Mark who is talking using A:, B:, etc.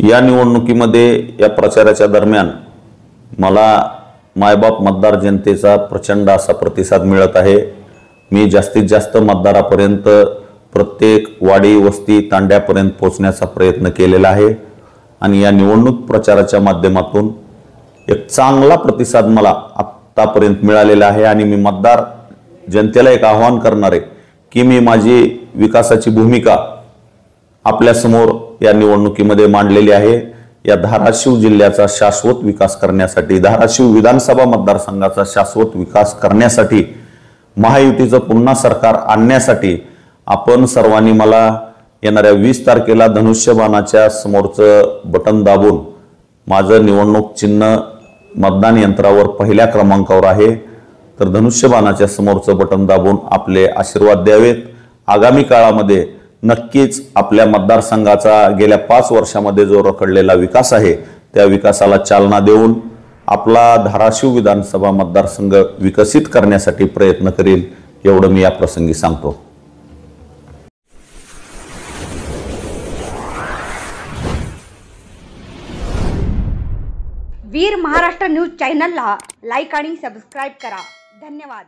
A: या निवडणुकीमध्ये या प्रचाराच्या दरम्यान मला मायबाप मतदार जनतेचा प्रचंड असा प्रतिसाद मिळत आहे। मी जास्तीत जास्त मतदारापर्यंत प्रत्येक वाडी वस्ती तांड्यापर्यंत पोहोचण्याचा प्रयत्न केलेला आहे आणि या निवडणूक प्रचाराच्या माध्यमातून एक चांगला प्रतिसाद मला आतापर्यंत मिळालेला आहे आणि मी मतदार जनतेला एक आव्हान करणार आहे की मी माझी विकासाची भूमिका आपल्या समोर या निवडणुकीमध्ये मांडलेली आहे। या धाराशिव जिल्ह्याचा शाश्वत विकास करण्यासाठी, धाराशिव विधानसभा मतदारसंघाचा शाश्वत विकास करण्यासाठी, महायुतीचं पुन्हा सरकार आणण्यासाठी आपण सर्वांनी मला येणाऱ्या 20 तारखेला धनुष्यबाणाच्या समोरचं बटन दाबून, माझं निवडणूक चिन्ह मतदान यंत्रावर पहिल्या क्रमांकावर आहे, तर धनुष्यबाणाच्या समोरचं बटन दाबून आपले आशीर्वाद द्यावेत। आगामी काळामध्ये नक्कीच आपल्या मतदारसंघाचा गेल्या 5 वर्षांमध्ये जो रखडलेला विकास आहे त्या विकासाला चालना देऊन आपला धाराशिव विधानसभा मतदारसंघ विकसित करण्यासाठी प्रयत्न करील, एवढं मी या प्रसंगी सांगतो।
B: वीर महाराष्ट्र न्यूज चॅनलला लाईक आणि सबस्क्राइब करा। धन्यवाद।